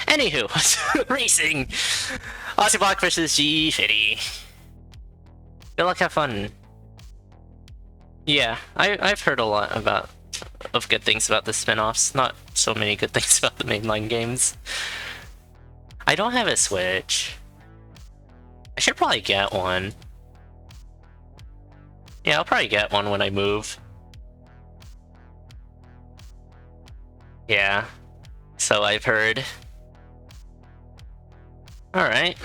Anywho, racing! azumak versus Gfitty. Good luck, have fun. Yeah, I've heard a lot of good things about the spin-offs. Not so many good things about the mainline games. I don't have a Switch. I should probably get one. Yeah, I'll probably get one when I move. Yeah, so I've heard. Alright.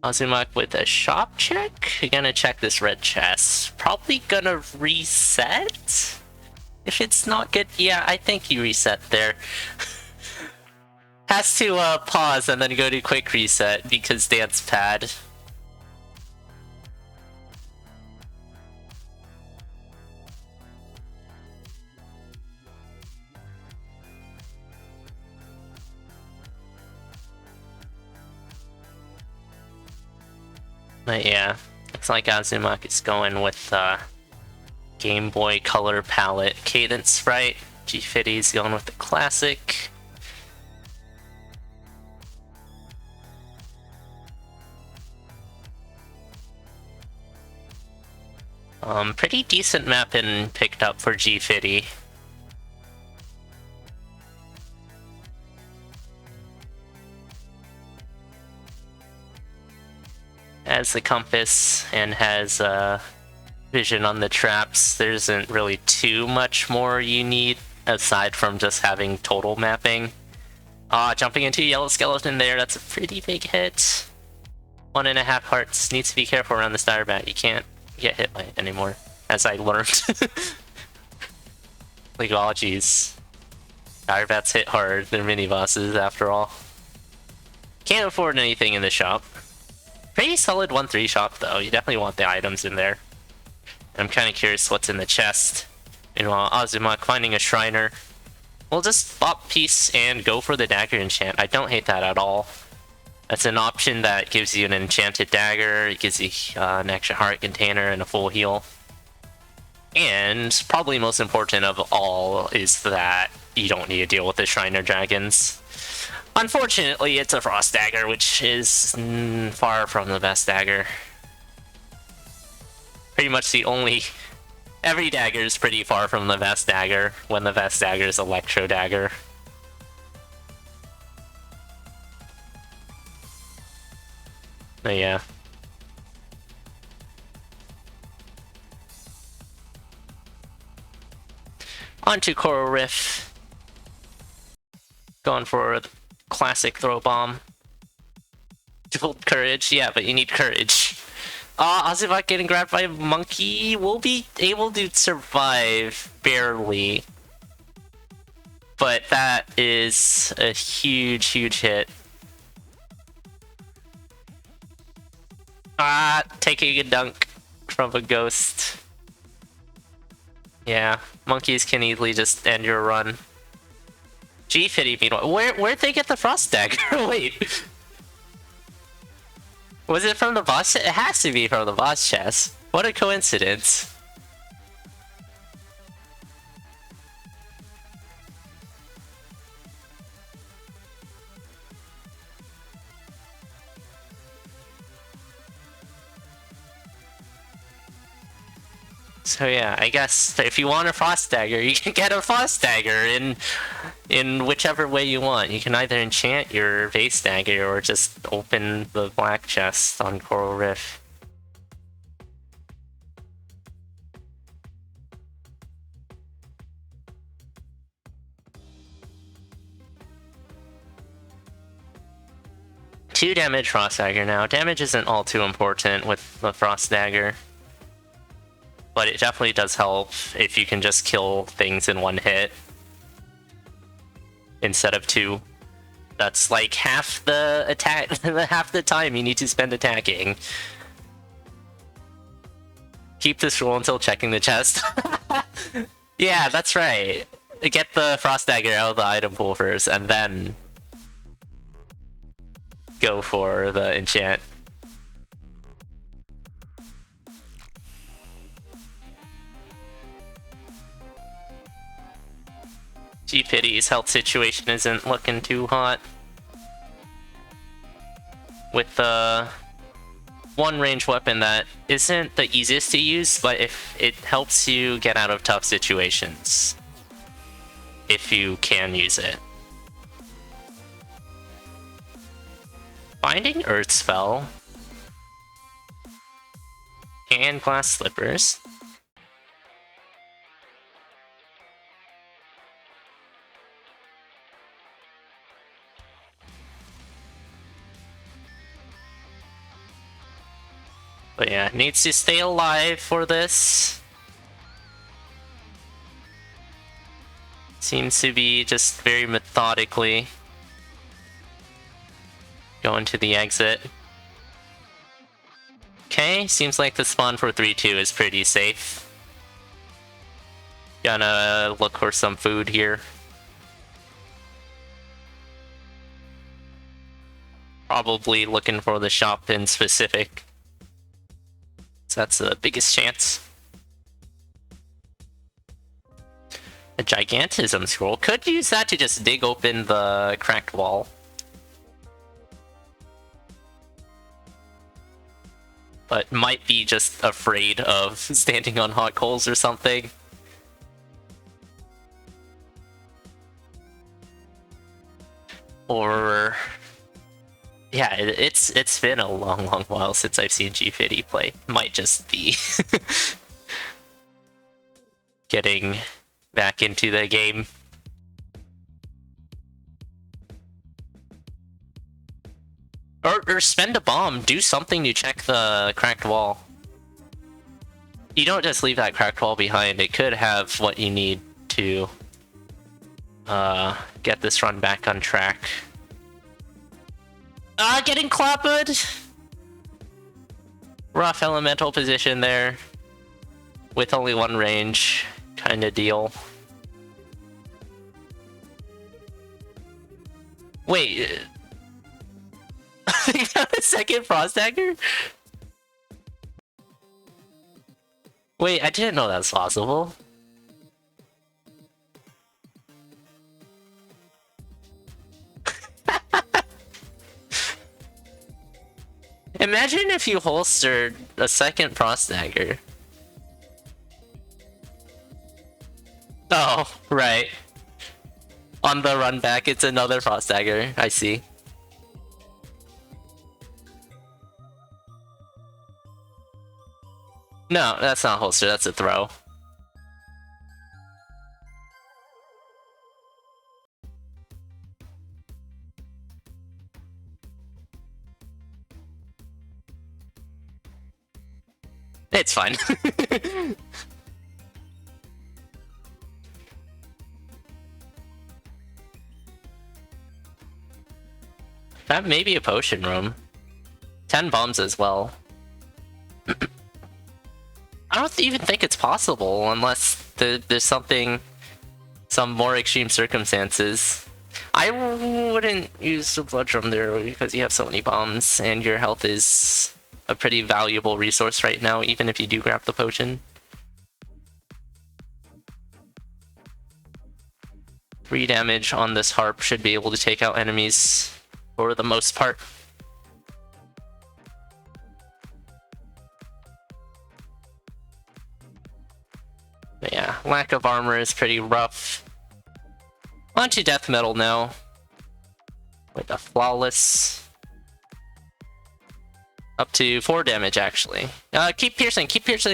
azumak with a shop check. You're gonna check this red chest. Probably gonna reset? If it's not good, yeah, I think you reset there. Has to pause and then go to quick reset because dance pad. But yeah, looks like azumak is going with Game Boy Color palette cadence sprite. Gfitty's going with the classic. Pretty decent mapping picked up for Gfitty. Has the compass and has vision on the traps. There isn't really too much more you need aside from just having total mapping. Jumping into yellow skeleton there, that's a pretty big hit. 1.5 hearts. Needs to be careful around the starter bat. You can't get hit by it anymore, as I learned. Like, oh geez. Starter bats hit hard. They're mini bosses after all. Can't afford anything in the shop. Pretty solid 1-3 shop though. You definitely want the items in there. I'm kind of curious what's in the chest. Meanwhile, azumak finding a Shriner. We'll just bop piece and go for the dagger enchant. I don't hate that at all. That's an option that gives you an enchanted dagger, it gives you an extra heart container and a full heal. And probably most important of all is that you don't need to deal with the Shriner dragons. Unfortunately, it's a frost dagger, which is far from the best dagger. Pretty much the only... Every dagger is pretty far from the best dagger, when the best dagger is electro dagger. But yeah. On to Coral Riff. Going for the classic throw bomb. Dual courage, yeah, but you need courage. azumak getting grabbed by a monkey will be able to survive barely. But that is a huge, huge hit. Taking a dunk from a ghost. Yeah, monkeys can easily just end your run. Gfitty, meanwhile, where'd they get the frost dagger? Wait, was it from the boss? It has to be from the boss chest. What a coincidence. So yeah, I guess if you want a frost dagger, you can get a frost dagger in whichever way you want. You can either enchant your base dagger or just open the black chest on Coral Riff. Two damage frost dagger now. Damage isn't all too important with the frost dagger. But it definitely does help if you can just kill things in one hit instead of two. That's like half the attack, half the time you need to spend attacking. Keep this rule until checking the chest. Yeah, that's right. Get the frost dagger out of the item pool first, and then go for the enchant. Gfitty's health situation isn't looking too hot. with the one range weapon that isn't the easiest to use, but if it helps you get out of tough situations, if you can use it. Binding Earth Spell and Glass Slippers. But yeah, needs to stay alive for this. Seems to be just very methodically going to the exit. Okay, seems like the spawn for 3-2 is pretty safe. Gonna look for some food here. Probably looking for the shop in specific. So that's the biggest chance. A Gigantism Scroll. Could use that to just dig open the cracked wall. But might be just afraid of standing on hot coals or something. Or... yeah, it's been a long while since I've seen Gfitty play. Might just be getting back into the game. Or spend a bomb, do something to check the cracked wall. You don't just leave that cracked wall behind, it could have what you need to get this run back on track. Getting clapped! Rough elemental position there. With only one range, kinda deal. Wait... they got a second Frost Dagger? Wait, I didn't know that was possible. Imagine if you holstered a second Frost Dagger. Oh, right. On the run back, it's another Frost Dagger. I see. No, that's not a holster, that's a throw. It's fine. That may be a potion room. 10 bombs as well. I don't even think it's possible unless there's some more extreme circumstances. I wouldn't use the blood drum there because you have so many bombs and your health is a pretty valuable resource right now, even if you do grab the potion. 3 damage on this harp should be able to take out enemies for the most part. But yeah, lack of armor is pretty rough. On to death metal now. With a flawless. Up to 4 damage actually. Keep piercing,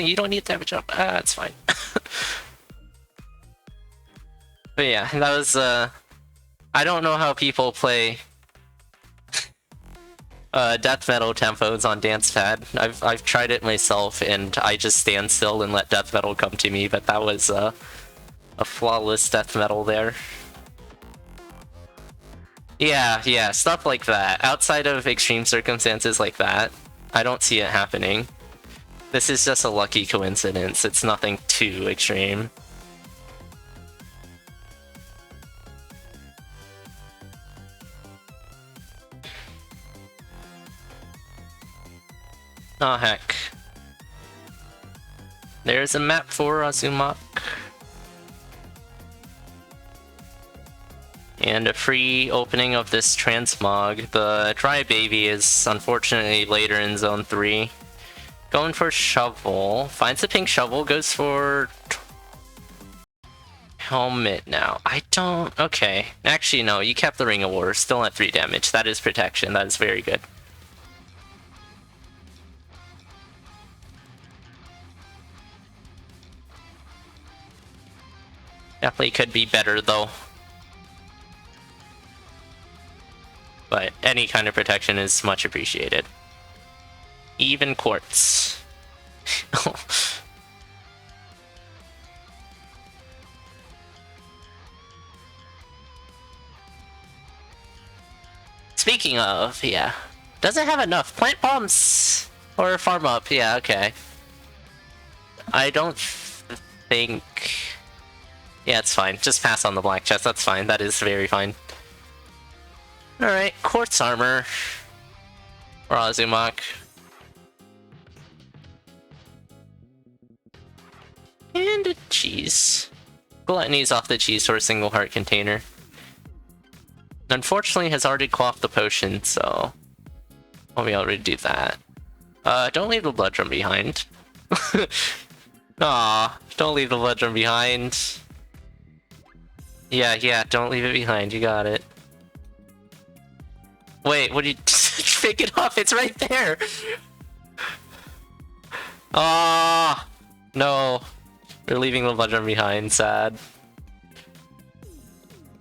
you don't need damage up. It's fine. But yeah, that was I don't know how people play death metal tempos on dance pad. I've tried it myself and I just stand still and let death metal come to me, but that was a flawless death metal there. Yeah, stuff like that. Outside of extreme circumstances like that, I don't see it happening. This is just a lucky coincidence. It's nothing too extreme. Oh heck. There's a map for azumak. And a free opening of this transmog. The dry baby is unfortunately later in zone 3. Going for shovel. Finds the pink shovel, goes for helmet now. I don't... Okay. Actually, no, you kept the Ring of War. Still at 3 damage. That is protection. That is very good. Definitely could be better, though. But any kind of protection is much appreciated. Even quartz. Speaking of, yeah. Doesn't have enough plant bombs or farm up. Yeah, okay. I don't think... Yeah, it's fine. Just pass on the black chest. That's fine. That is very fine. Alright, quartz armor for azumak. And a cheese. Gluttony's off the cheese for a single heart container. Unfortunately, has already quaffed the potion, so won't be able to do that. Don't leave the blood drum behind. Aw, don't leave the blood drum behind. Yeah, don't leave it behind. You got it. Wait, what do you pick it up? It's right there. Ah, no. We're leaving the blood drum behind. Sad.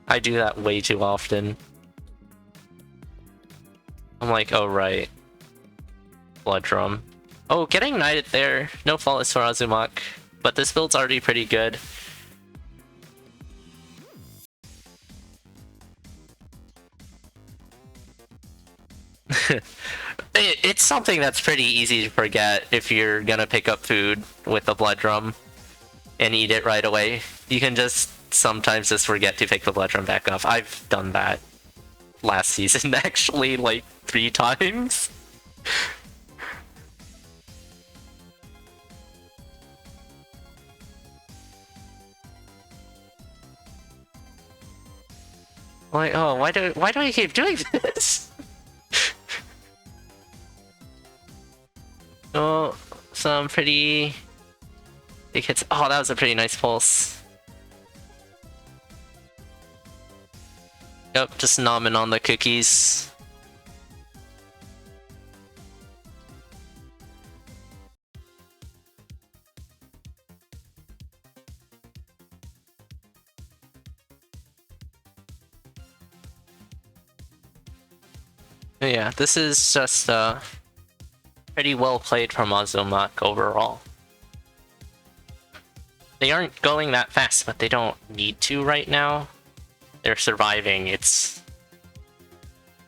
I do that way too often. I'm like, oh right. Blood drum. Oh, getting knighted there. No faultless for azumak. But this build's already pretty good. It's something that's pretty easy to forget if you're gonna pick up food with a blood drum and eat it right away. You can just sometimes just forget to pick the blood drum back up. I've done that last season actually, like 3 times. Like, oh, why do I keep doing this? Oh, some pretty big hits. Oh, that was a pretty nice pulse. Yep, just nomming on the cookies. Yeah, this is just pretty well played from azumak overall. They aren't going that fast, but they don't need to right now. They're surviving. It's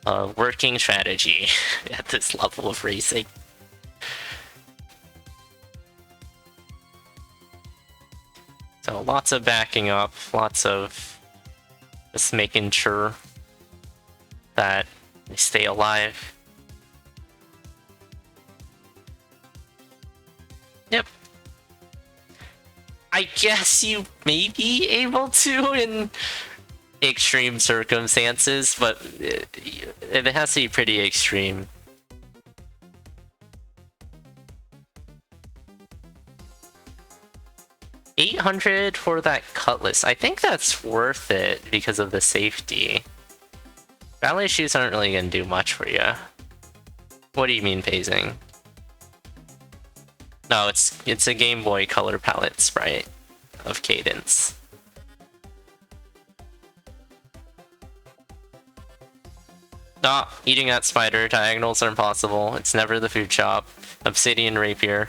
a working strategy at this level of racing. So lots of backing up, lots of just making sure that they stay alive. Yep. I guess you may be able to in extreme circumstances, but it has to be pretty extreme. $800 for that cutlass. I think that's worth it because of the safety. Ballet shoes aren't really gonna do much for you. What do you mean phasing? No, it's a Game Boy Color palette sprite of Cadence. Stop eating that spider. Diagonals are impossible. It's never the food shop. Obsidian rapier.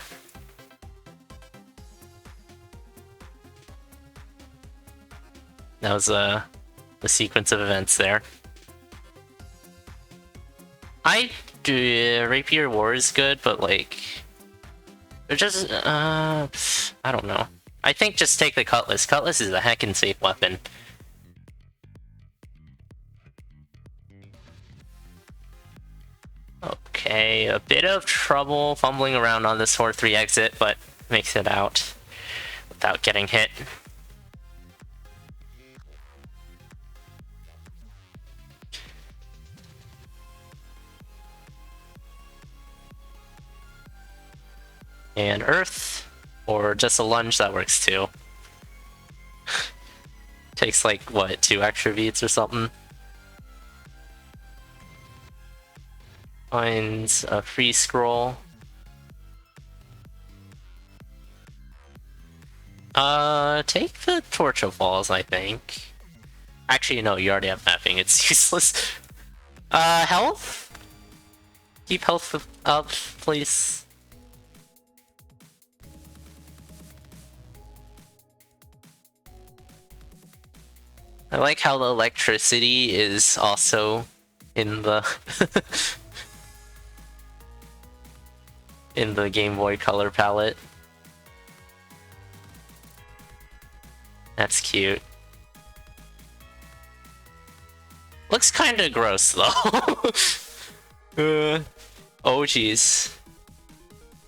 That was the sequence of events there. Rapier War is good, but like, they're just I don't know. I think just take the cutlass. Cutlass is a heckin' safe weapon. Okay, a bit of trouble fumbling around on this 4-3 exit, but makes it out without getting hit. And Earth, or just a lunge, that works too. Takes like, what, 2 extra beats or something? Finds a free scroll. Take the Torch of Walls, I think. Actually, no, you already have mapping, it's useless. Health? Keep health up, please. I like how the electricity is also in the in the Game Boy Color palette. That's cute. Looks kinda gross though. Oh jeez.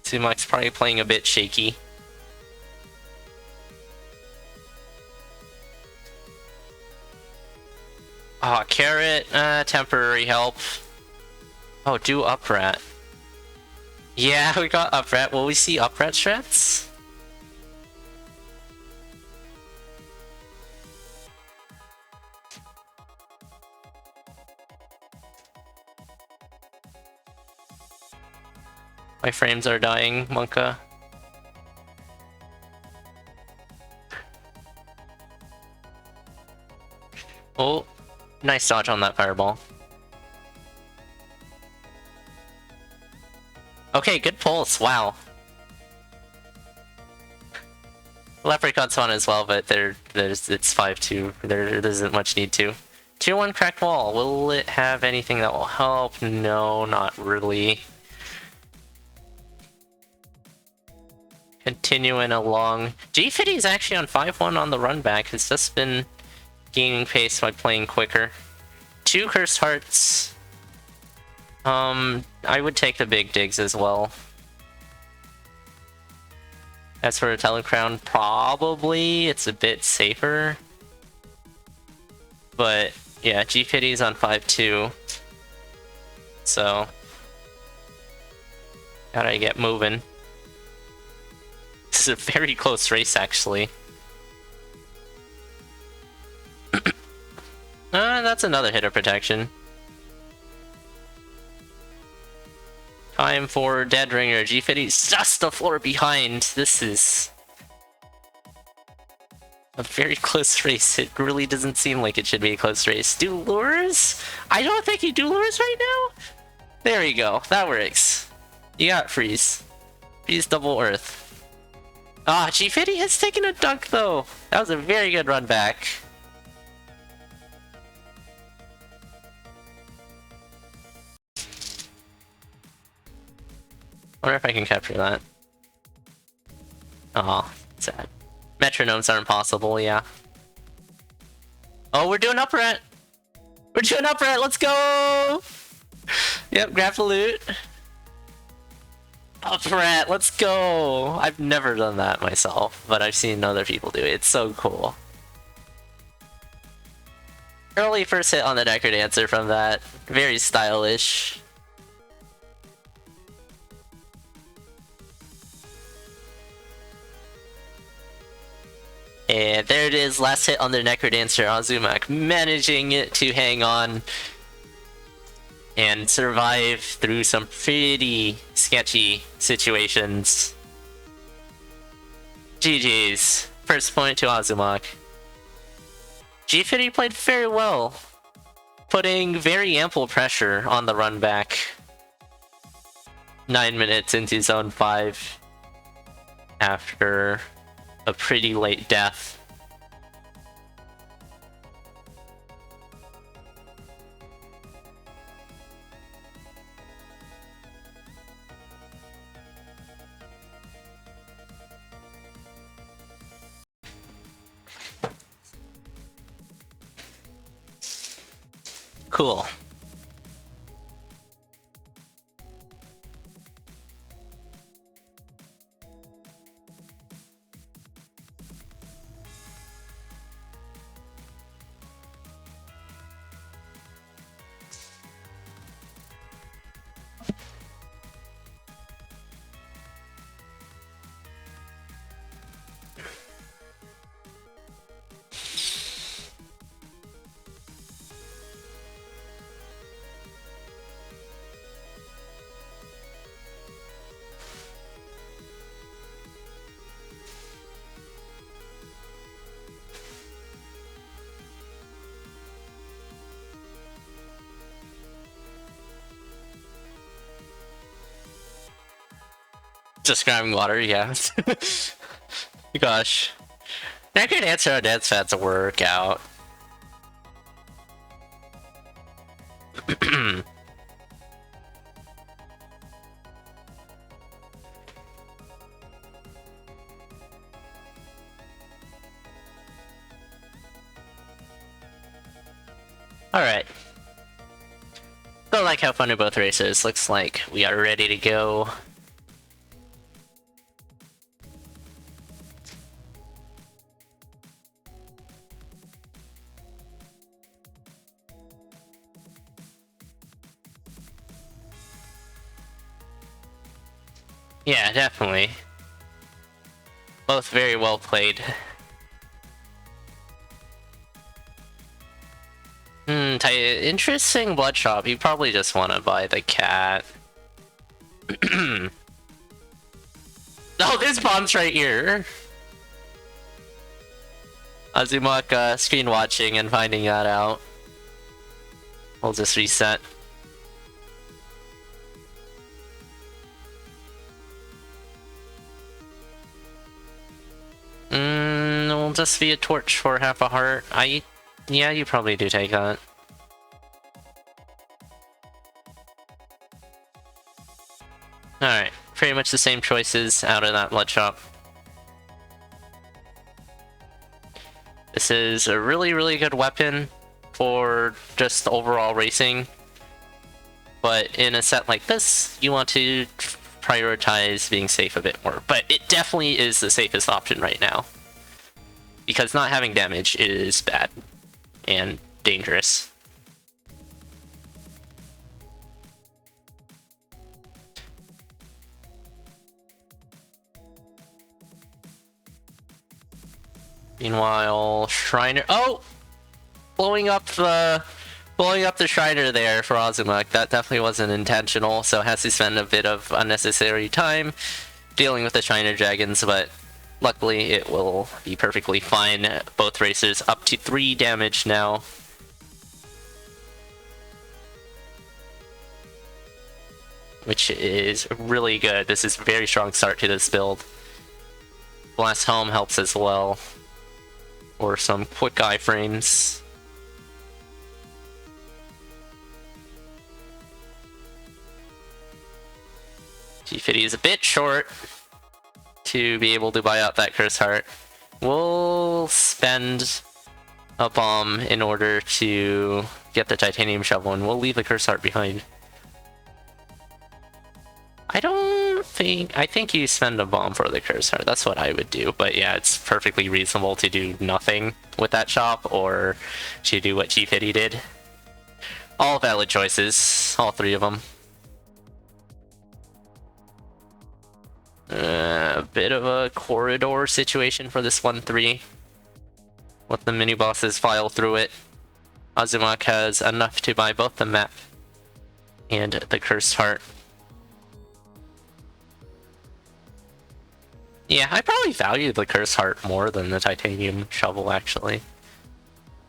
Azumak1's probably playing a bit shaky. Oh, carrot, temporary help. Oh, do uprat. Yeah, we got uprat. Will we see uprat strats? My frames are dying, Monka. Oh, nice dodge on that fireball. Okay, good pulse, wow. Leprechaun's fun as well, but it's 5-2. There isn't much need to. Tier 1 cracked wall. Will it have anything that will help? No, not really. Continuing along. Gfitty is actually on 5-1 on the run back. Has just been gaining pace by playing quicker. 2 Cursed Hearts. I would take the big digs as well. As for a Telecrown, probably it's a bit safer. But yeah, Gfitty's on 5-2. So gotta get moving. This is a very close race, actually. That's another hit of protection. Time for Dead Ringer. Gfitty's just a floor behind. This is a very close race. It really doesn't seem like it should be a close race. Do lures? I don't think you do lures right now. There you go. That works. You got freeze. Freeze double earth. Ah, Gfitty has taken a dunk though. That was a very good run back. Wonder if I can capture that. Aw, sad. Metronomes are impossible, yeah. Oh, we're doing uprat! We're doing uprat, let's go! Yep, grab the loot. Uprat, let's go! I've never done that myself, but I've seen other people do it. It's so cool. Early first hit on the Necrodancer from that. Very stylish. And there it is, last hit on the Necrodancer. Azumak managing it to hang on and survive through some pretty sketchy situations. GG's. First point to Azumak. Gfitty played very well, putting very ample pressure on the run back. 9 minutes into Zone 5 after a pretty late death. Cool. Just grabbing water, yeah. Gosh. Necrodancer on Dance Fat's a workout. Alright. Don't like how fun are both races. Looks like we are ready to go. Yeah, definitely. Both very well played. Interesting blood shop. You probably just want to buy the cat. Oh, this bomb's right here. Azumak screen watching and finding that out. We'll just reset. We'll just be a torch for half a heart. Yeah, you probably do take that. Alright, pretty much the same choices out of that blood shop. This is a really, really good weapon for just overall racing. But in a set like this, you want to prioritize being safe a bit more. But it definitely is the safest option right now. Because not having damage is bad and dangerous. Meanwhile, Shriner. Oh, blowing up the Shriner there for Azumak. That definitely wasn't intentional. So has to spend a bit of unnecessary time dealing with the Shriner dragons, but luckily it will be perfectly fine. Both racers up to 3 damage now. Which is really good. This is a very strong start to this build. Blast Helm helps as well. Or some quick iframes. Gfitty is a bit short to be able to buy out that Curse Heart. We'll spend a bomb in order to get the Titanium Shovel, and we'll leave the Curse Heart behind. I think you spend a bomb for the Curse Heart. That's what I would do. But yeah, it's perfectly reasonable to do nothing with that shop or to do what Gfitty did. All valid choices, all 3 of them. A bit of a corridor situation for this 1-3. Let the mini bosses file through it. Azumak has enough to buy both the map and the Cursed Heart. Yeah, I probably value the Cursed Heart more than the Titanium Shovel, actually.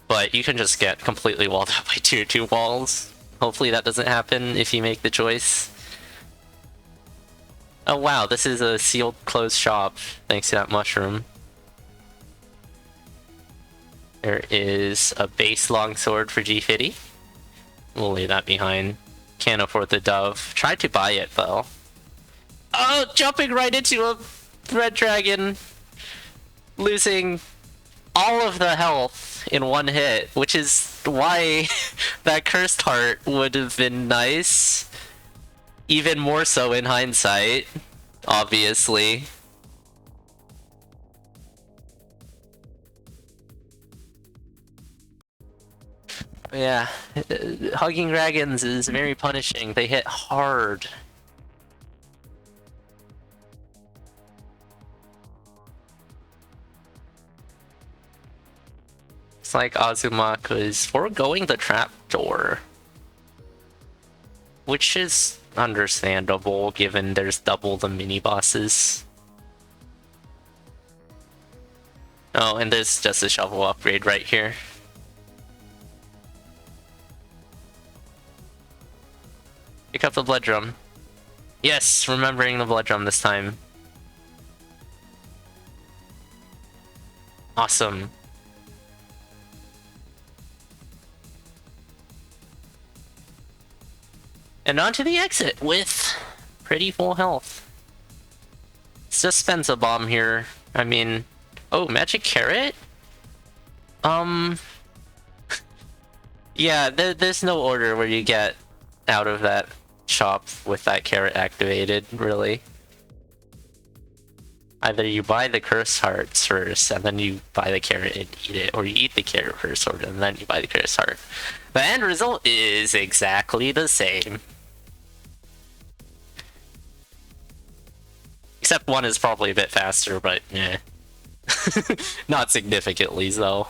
But you can just get completely walled out by tier 2 walls. Hopefully that doesn't happen if you make the choice. Oh wow, this is a sealed closed shop, thanks to that mushroom. There is a base longsword for Gfitty. We'll lay that behind. Can't afford the dove. Tried to buy it though. Oh, jumping right into a red dragon. Losing all of the health in one hit, which is why that Cursed Heart would have been nice. Even more so in hindsight, obviously. Yeah, hugging dragons is very punishing. They hit hard. It's like Azumak is foregoing the trapdoor, which is understandable given there's double the mini bosses. Oh, and there's just a shovel upgrade right here. Pick up the blood drum. Yes, remembering the blood drum this time. Awesome. And on to the exit with pretty full health. Just spends a bomb here. I mean, oh, magic carrot? Yeah, there's no order where you get out of that shop with that carrot activated, really. Either you buy the curse hearts first, and then you buy the carrot and eat it, or you eat the carrot first, and then you buy the curse heart. The end result is exactly the same. Except one is probably a bit faster, but yeah. Not significantly, though.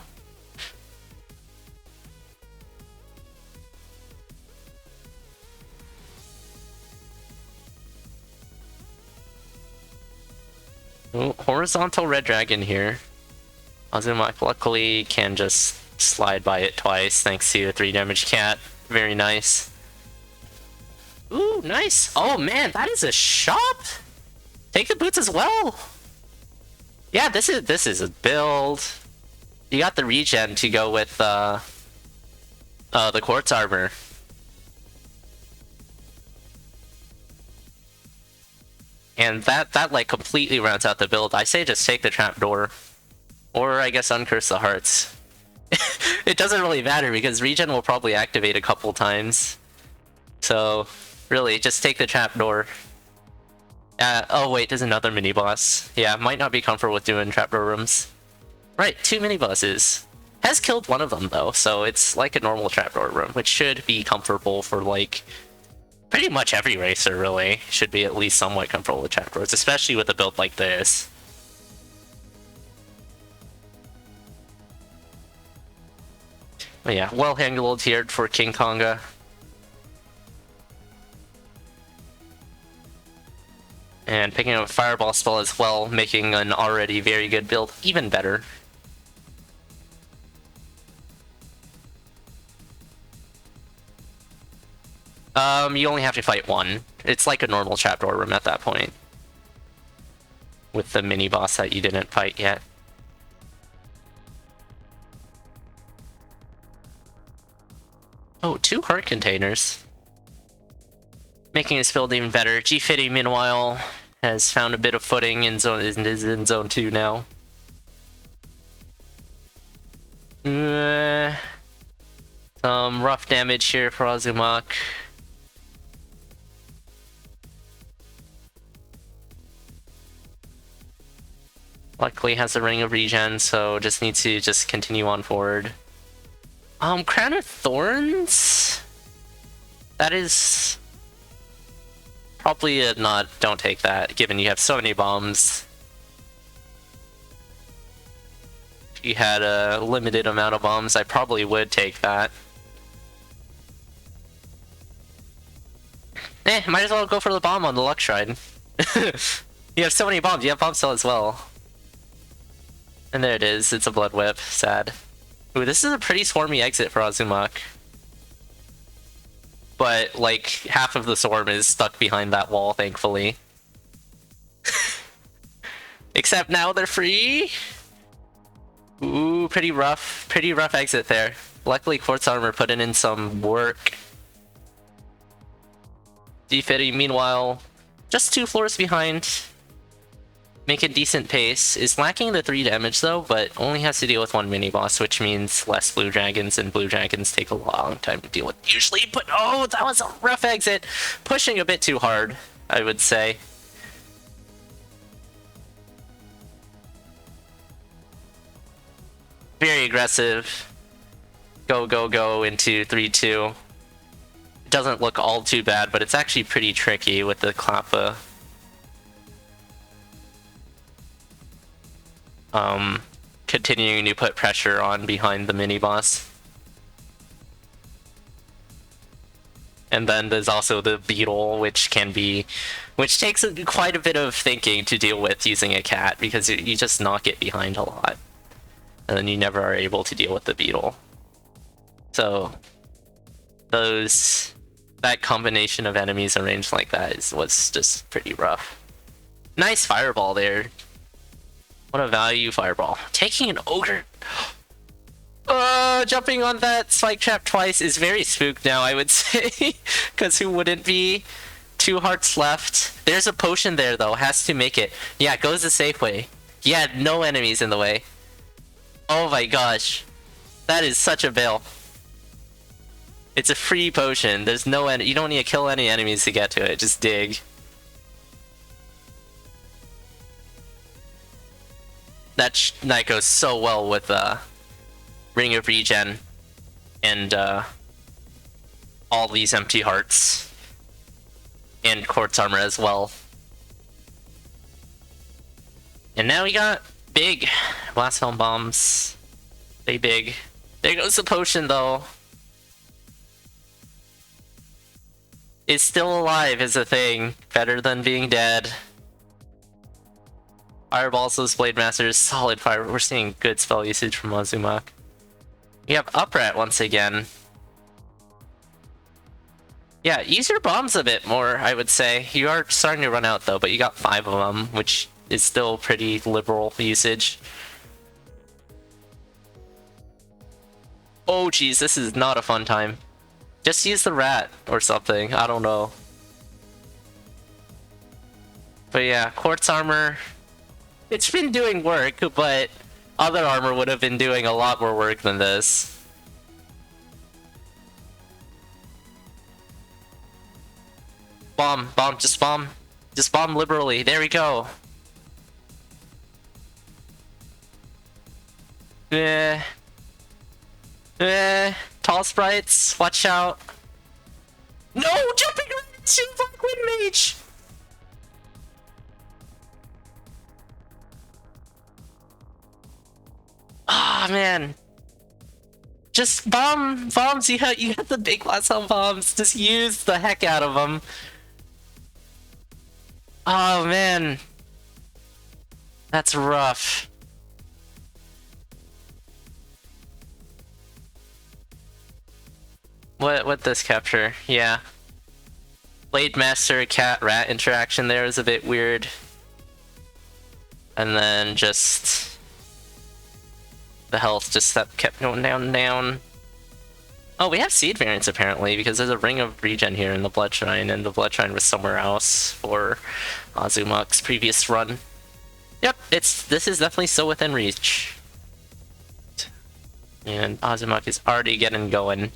Oh, horizontal red dragon here. azumak luckily can just slide by it twice thanks to a 3 damage cat. Very nice. Ooh, nice. Oh man, that is a shop? Take the boots as well. Yeah, this is a build. You got the regen to go with the quartz armor. And that like completely rounds out the build. I say just take the trapdoor. Or I guess uncurse the hearts. It doesn't really matter because regen will probably activate a couple times. So really, just take the trapdoor. Oh wait, there's another mini boss. Yeah, might not be comfortable with doing trapdoor rooms. Right, 2 mini bosses. Has killed one of them though, so it's like a normal trapdoor room, which should be comfortable for like pretty much every racer, really. Should be at least somewhat comfortable with trapdoors, especially with a build like this. But yeah, well handled here for King Konga. And picking up a fireball spell as well, making an already very good build even better. You only have to fight one. It's like a normal trapdoor room at that point. With the mini boss that you didn't fight yet. Oh, 2 heart containers. Making this build even better. Gfitty, meanwhile, has found a bit of footing in zone, is in zone 2 now. Some rough damage here for azumak. Luckily has a ring of regen, so just needs to just continue on forward. Crown of Thorns? That is probably a not, don't take that, given you have so many bombs. If you had a limited amount of bombs, I probably would take that. Might as well go for the bomb on the luck shrine. You have so many bombs, you have bomb cell as well. And there it is, it's a blood whip, sad. Ooh, this is a pretty swarmy exit for azumak. But, like, half of the swarm is stuck behind that wall, thankfully. Except now they're free! Ooh, pretty rough exit there. Luckily, Quartz Armor put in some work. Gfitty, meanwhile, just 2 floors behind. Making decent pace. Is lacking the 3 damage though, but only has to deal with 1 mini boss, which means less blue dragons, and blue dragons take a long time to deal with usually. But oh, that was a rough exit. Pushing a bit too hard, I would say. Very aggressive. Go, go, go into 3-2. It doesn't look all too bad, but it's actually pretty tricky with the Klappa. Continuing to put pressure on behind the mini-boss. And then there's also the beetle, which takes quite a bit of thinking to deal with using a cat, because you just knock it behind a lot. And then you never are able to deal with the beetle. So, that combination of enemies arranged like that was just pretty rough. Nice fireball there. What a value fireball. Taking an ogre. Jumping on that spike trap twice is very spooked now, I would say. Because who wouldn't be? 2 hearts left. There's a potion there, though. Has to make it. Yeah, goes the safe way. Yeah, no enemies in the way. Oh my gosh. That is such a bail. It's a free potion. There's no you don't need to kill any enemies to get to it. Just dig. That goes so well with Ring of Regen and all these empty hearts and quartz armor as well. And now we got big blast helm bombs. They big. There goes the potion though. Is still alive is a thing. Better than being dead. Fireballs, those Blade Masters, solid fire. We're seeing good spell usage from azumak. We have Uprat once again. Yeah, use your bombs a bit more, I would say. You are starting to run out though, but you got 5 of them, which is still pretty liberal usage. Oh geez, this is not a fun time. Just use the rat or something, I don't know. But yeah, quartz armor. It's been doing work, but other armor would have been doing a lot more work than this. Bomb, bomb, just bomb. Just bomb liberally, there we go. Tall sprites, watch out. No, jumping into Black Wind Mage! Ah, man. Just bombs, you have the big blast helm bombs, just use the heck out of them. Oh man. That's rough. What this capture? Yeah. Blade Master cat rat interaction there is a bit weird. And then just the health just kept going down and down. Oh, we have seed variants apparently, because there's a ring of regen here in the blood shrine, and the blood shrine was somewhere else for azumak's previous run. Yep, this is definitely so within reach. And azumak is already getting going.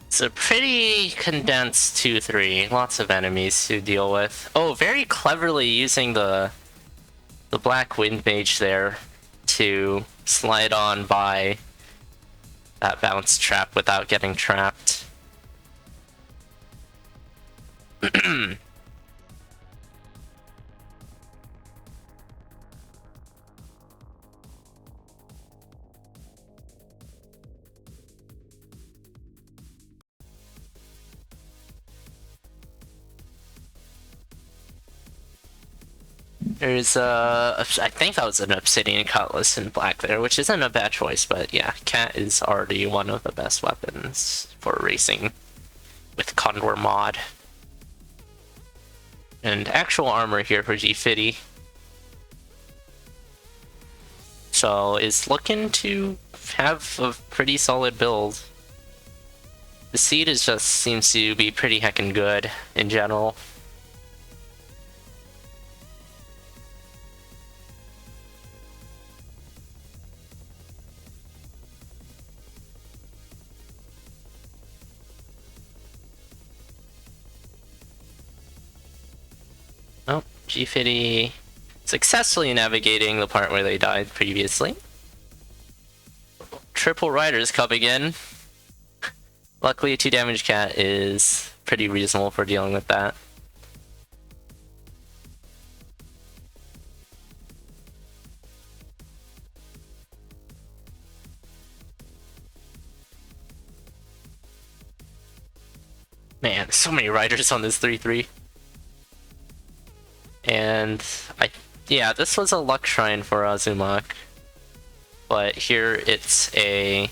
It's a pretty condensed 2-3. Lots of enemies to deal with. Oh, very cleverly using the Black Wind Mage there to slide on by that bounce trap without getting trapped. There's I think that was an Obsidian Cutlass in black there, which isn't a bad choice, but yeah, Cat is already one of the best weapons for racing with CoNDOR mod. And actual armor here for Gfitty. So is looking to have a pretty solid build. The seed just seems to be pretty heckin' good in general. Gfitty successfully navigating the part where they died previously. Triple Riders coming in. Luckily, a 2 damage cat is pretty reasonable for dealing with that. Man, so many riders on this 3-3. And yeah, this was a luck shrine for azumak. But here it's a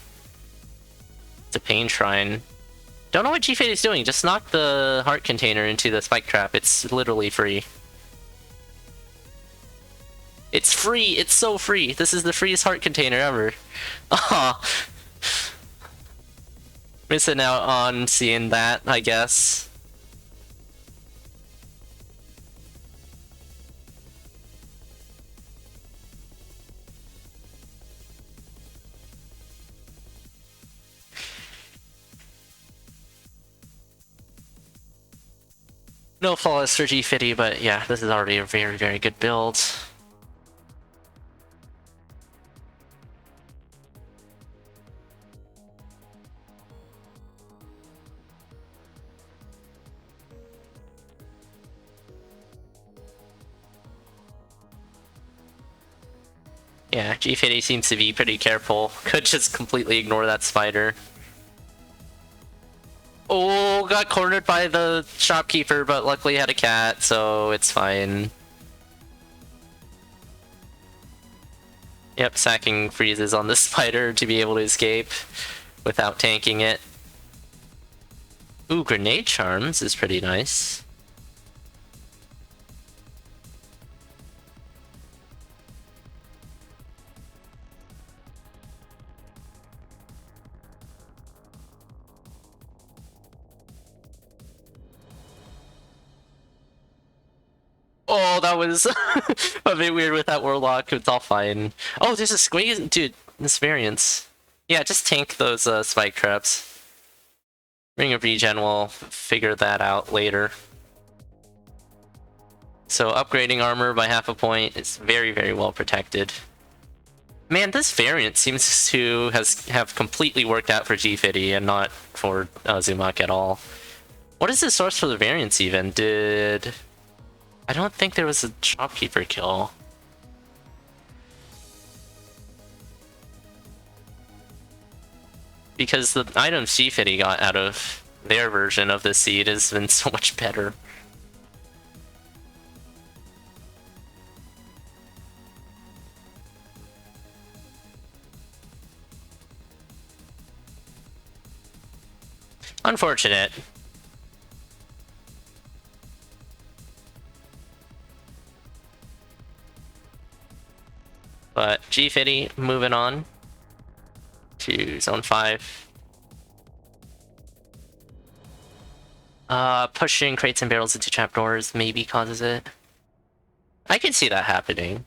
pain shrine. Don't know what Gfitty is doing, just knock the heart container into the spike trap. It's literally free. It's free! It's so free! This is the freest heart container ever. Aw. Missing out on seeing that, I guess. No flawless for Gfitty, but yeah, this is already a very, very good build. Yeah, Gfitty seems to be pretty careful. Could just completely ignore that spider. Oh, got cornered by the shopkeeper, but luckily had a cat, so it's fine. Yep, sacking freezes on the spider to be able to escape without tanking it. Ooh, grenade charms is pretty nice. Oh, that was a bit weird with that warlock. It's all fine. Oh, there's a squeeze, dude. This variance. Yeah, just tank those spike traps. Ring of Regen will figure that out later. So upgrading armor by half a point is very, very well protected. Man, this variant seems to have completely worked out for Gfitty and not for azumak at all. What is the source for the variance even? I don't think there was a shopkeeper kill. Because the items Gfitty got out of their version of the seed has been so much better. Unfortunate. But Gfitty moving on to Zone 5. Pushing crates and barrels into trapdoors maybe causes it. I can see that happening.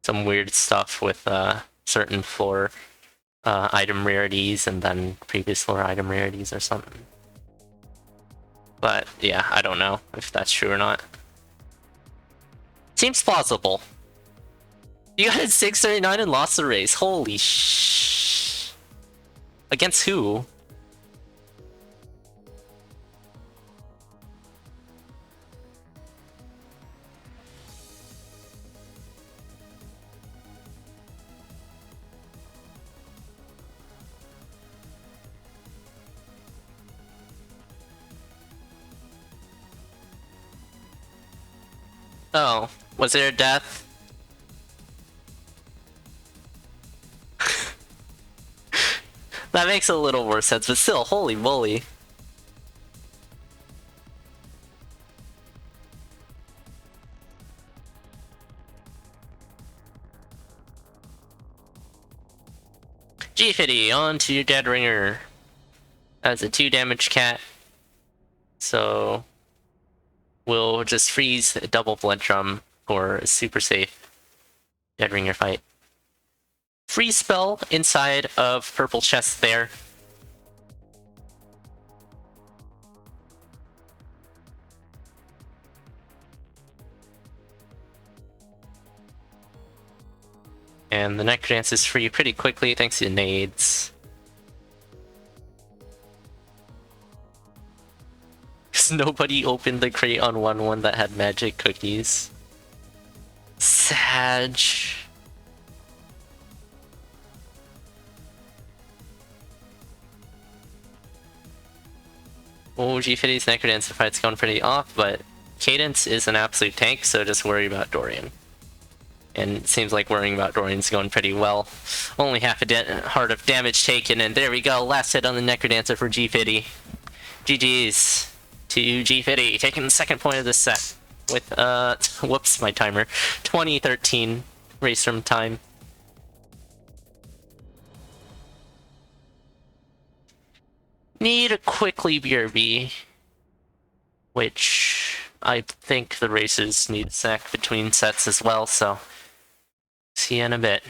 Some weird stuff with certain floor item rarities and then previous floor item rarities or something. But yeah, I don't know if that's true or not. Seems plausible. You got 639 and lost the race. Holy sh! Against who? Oh, was there a death? That makes a little more sense, but still, holy moly. Gfitty, on to your Dead Ringer. That's a 2 damage cat. So we'll just freeze a double blood drum for a super safe Dead Ringer fight. Freeze spell inside of purple chest there. And the Necrodance is free pretty quickly thanks to nades. Because nobody opened the crate on 1-1 that had magic cookies. Sag. Oh, Gfitty's Necrodance fight's going pretty off, but Cadence is an absolute tank, so just worry about Dorian. And it seems like worrying about Dorian's going pretty well. Only half a heart of damage taken, and there we go. Last hit on the Necrodancer for Gfitty. GG's to Gfitty, taking the second point of this set with, whoops, my timer. 2013 race from time. Need a quickly BRB, which I think the races need sack between sets as well, so see you in a bit.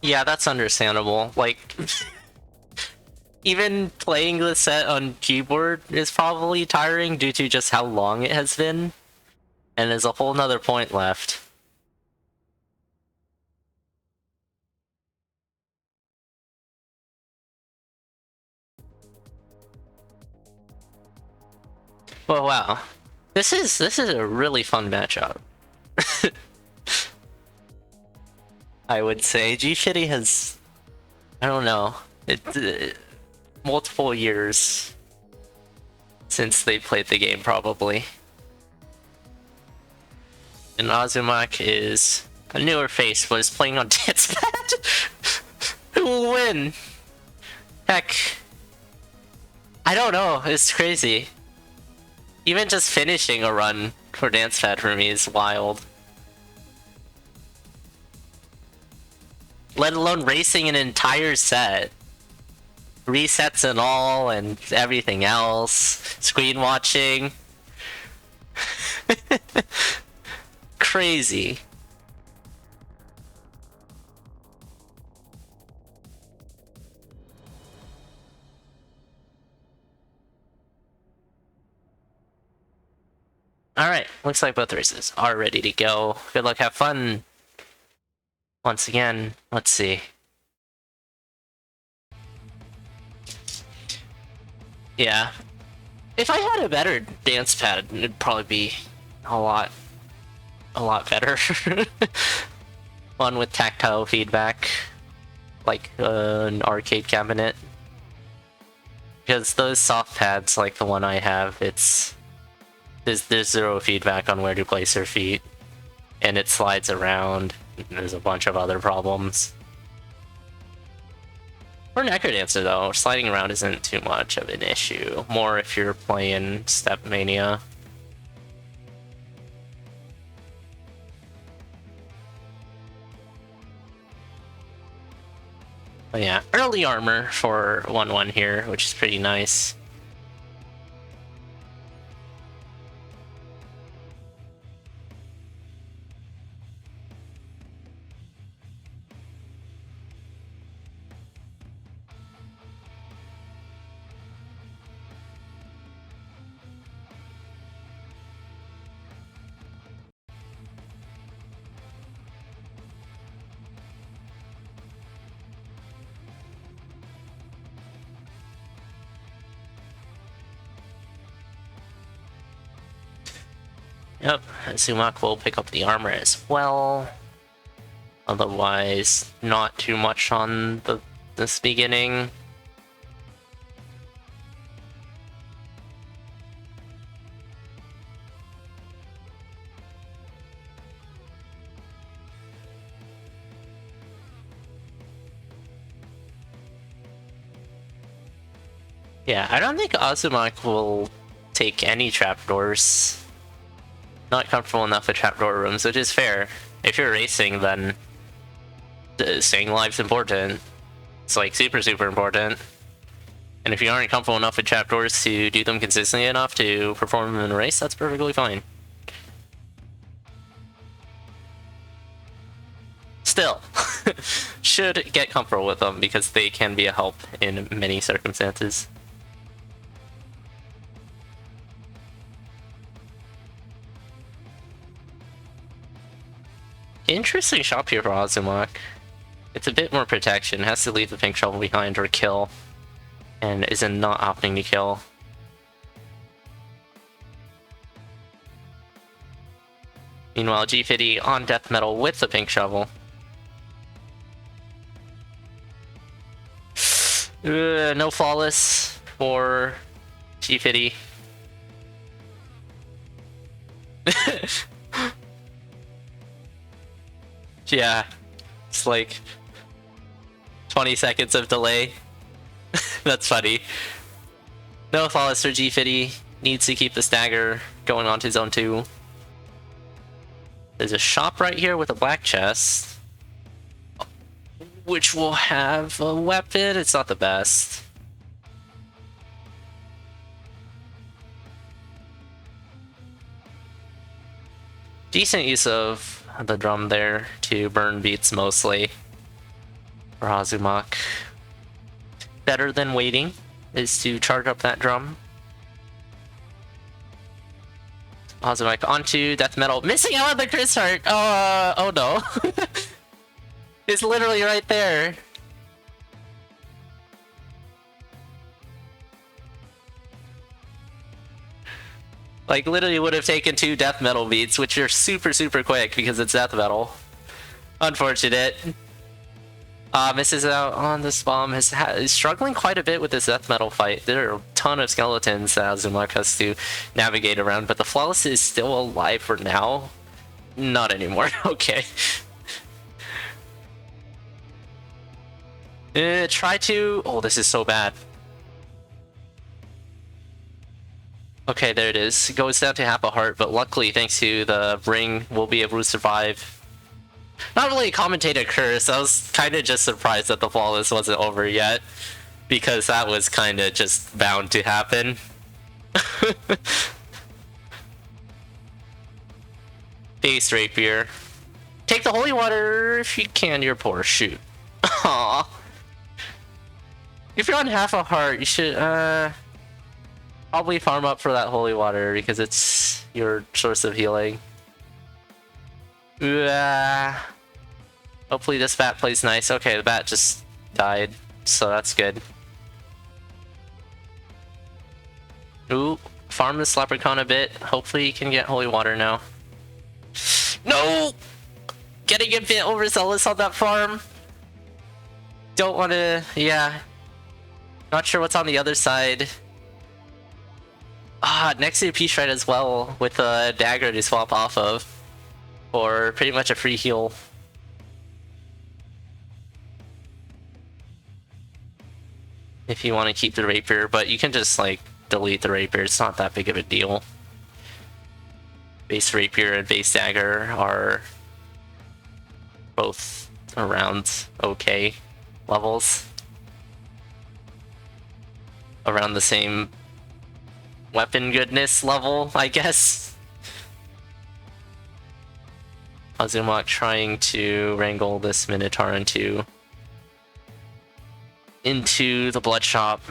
Yeah, that's understandable. Like, even playing the set on keyboard is probably tiring due to just how long it has been. And there's a whole nother point left. Well, wow. This is a really fun matchup. I would say Gfitty has, I don't know, multiple years since they played the game, probably. And azumak is a newer face, but is playing on Dancepad. Who will win? Heck, I don't know. It's crazy. Even just finishing a run for Dancepad for me is wild. Let alone racing an entire set. Resets and all, and everything else. Screen watching. Crazy. Alright, looks like both races are ready to go. Good luck, have fun. Once again, let's see. Yeah. If I had a better dance pad, it'd probably be a lot better. One with tactile feedback, like an arcade cabinet. Because those soft pads, like the one I have, there's zero feedback on where to place your feet, and it slides around. There's a bunch of other problems. For Necrodancer though, sliding around isn't too much of an issue. More if you're playing Step Mania. But yeah, early armor for 1-1 here, which is pretty nice. Yep, azumak will pick up the armor as well. Otherwise, not too much on this beginning. Yeah, I don't think azumak will take any trapdoors. Not comfortable enough with trapdoor rooms, which is fair. If you're racing, then staying alive's important. It's like super, super important. And if you aren't comfortable enough with trapdoors to do them consistently enough to perform in a race, that's perfectly fine. Still, should get comfortable with them because they can be a help in many circumstances. Interesting shop here for azumak. It's a bit more protection, has to leave the pink shovel behind or kill, and isn't not opting to kill. Meanwhile, Gfitty on death metal with the pink shovel. No flawless for Gfitty. Yeah, it's like 20 seconds of delay. That's funny. No flawless for Gfitty. Needs to keep the stagger going on to zone 2. There's a shop right here with a black chest, which will have a weapon. It's not the best. Decent use of the drum there to burn beats mostly for azumak. Better than waiting is to charge up that drum. azumak onto death metal, missing out on the Chris Heart. Oh no. It's literally right there. Like, literally would have taken 2 death metal beats, which are super, super quick because it's death metal. Unfortunate. Misses out on this bomb. Is struggling quite a bit with this death metal fight. There are a ton of skeletons that azumak has to navigate around, but the flawless is still alive for now. Not anymore. Okay. Try to... Oh, this is so bad. Okay, there it is. It goes down to half a heart, but luckily, thanks to the ring, we'll be able to survive. Not really a commentator curse. I was kind of just surprised that the flawless wasn't over yet, because that was kind of just bound to happen. Base rapier. Take the holy water if you can, you're poor. Shoot. Aww. If you're on half a heart, you should probably farm up for that holy water because it's your source of healing. Hopefully this bat plays nice. Okay, the bat just died, so that's good. Ooh, farm this leprechaun a bit. Hopefully you can get holy water now. No! Getting a bit overzealous on that farm. Don't want to... yeah. Not sure what's on the other side. Next to Peace Rite as well, with a dagger to swap off of. Or pretty much a free heal. If you want to keep the rapier, but you can just like delete the rapier, it's not that big of a deal. Base rapier and base dagger are both around okay levels. Around the same weapon goodness level, I guess. azumak trying to wrangle this Minotaur into the blood shop,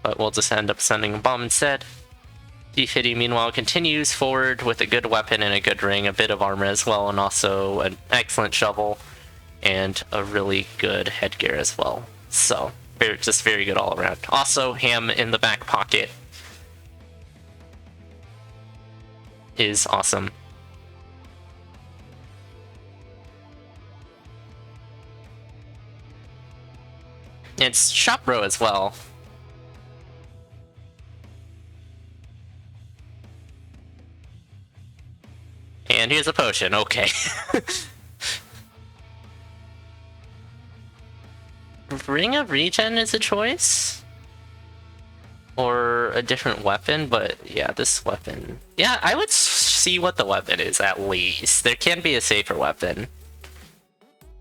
but we'll just end up sending a bomb instead. Gfitty meanwhile continues forward with a good weapon and a good ring, a bit of armor as well, and also an excellent shovel and a really good headgear as well. So just very good all around. Also, ham in the back pocket is awesome. It's shop bro as well. And here's a potion, okay. Ring of Regen is a choice? Or a different weapon, but yeah, this weapon. Yeah, I would see what the weapon is at least. There can be a safer weapon.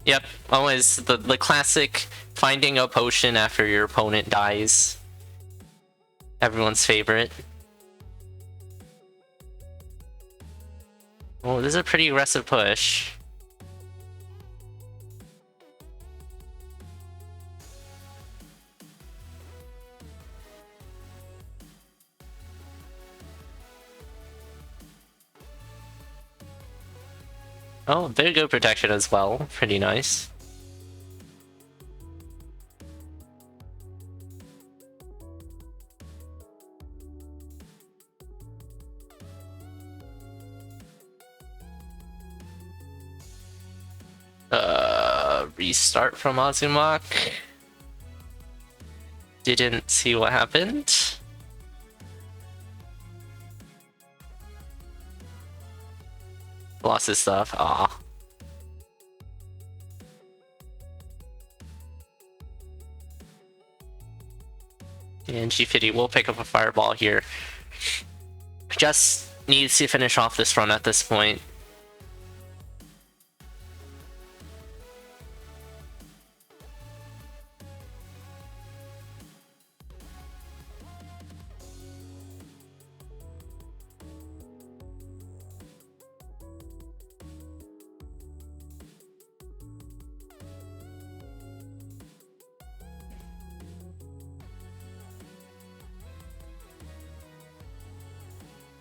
Yep, always the classic finding a potion after your opponent dies. Everyone's favorite. Oh, this is a pretty aggressive push. Oh, very good protection as well. Pretty nice. Restart from azumak. Didn't see what happened. Lost his stuff. Aw. And Gfitty will pick up a fireball here. Just needs to finish off this run at this point.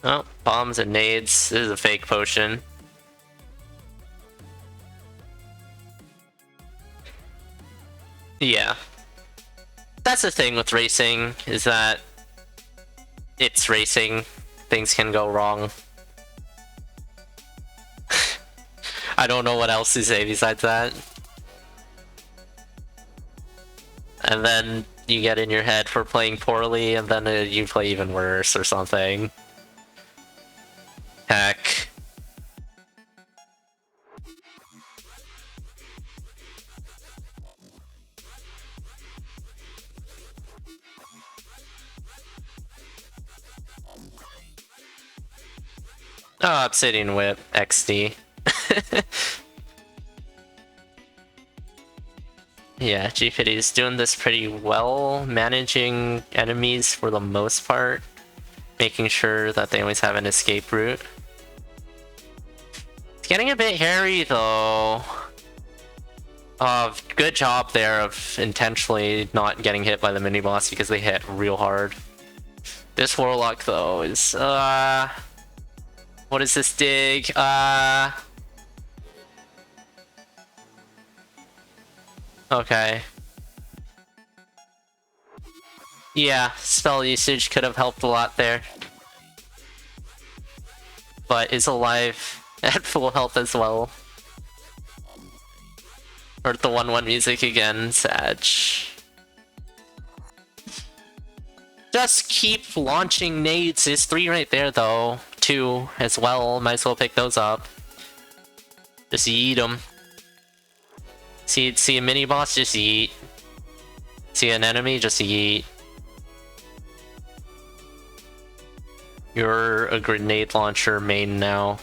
Oh, bombs and nades. This is a fake potion. Yeah. That's the thing with racing, is that it's racing. Things can go wrong. I don't know what else to say besides that. And then you get in your head for playing poorly, and then you play even worse or something. Heck. Oh, Obsidian Whip, XD. Yeah, Gfitty is doing this pretty well, managing enemies for the most part, making sure that they always have an escape route. It's getting a bit hairy though. Good job there of intentionally not getting hit by the mini-boss because they hit real hard. This Warlock though is, what is this dig? Okay. Yeah, spell usage could have helped a lot there. But is alive at full health as well. Or the 1-1 music again, Sag. Just keep launching nades. There's 3 right there though. 2 as well. Might as well pick those up. Just eat them. See a mini boss, just eat. See an enemy, just eat. You're a grenade launcher main now.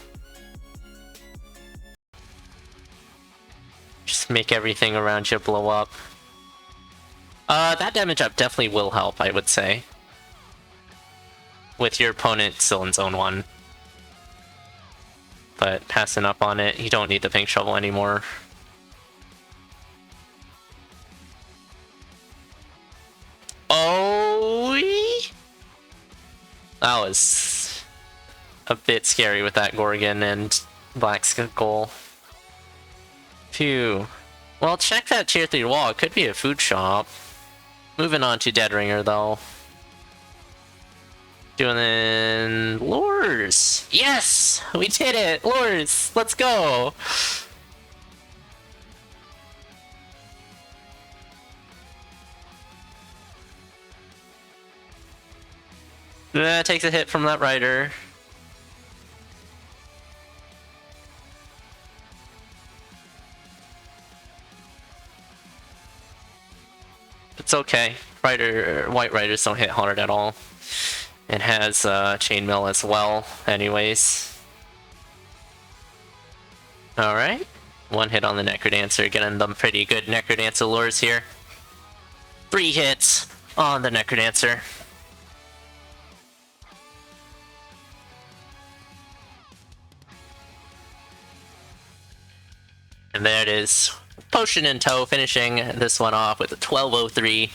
Just make everything around you blow up. That damage up definitely will help, I would say. With your opponent still in zone 1. But passing up on it, you don't need the pink shovel anymore. Oh, that was a bit scary with that Gorgon and Black Skull. Phew. Well, check that tier 3 wall. It could be a food shop. Moving on to Dead Ringer, though. Doing lures. Yes, we did it. Lures. Let's go. Takes a hit from that rider. It's okay. White Riders don't hit hard at all. It has Chainmail as well, anyways. Alright. One hit on the Necrodancer, getting them pretty good Necrodancer lures here. 3 hits on the Necrodancer. And there it is. Potion in tow, finishing this one off with a 1203.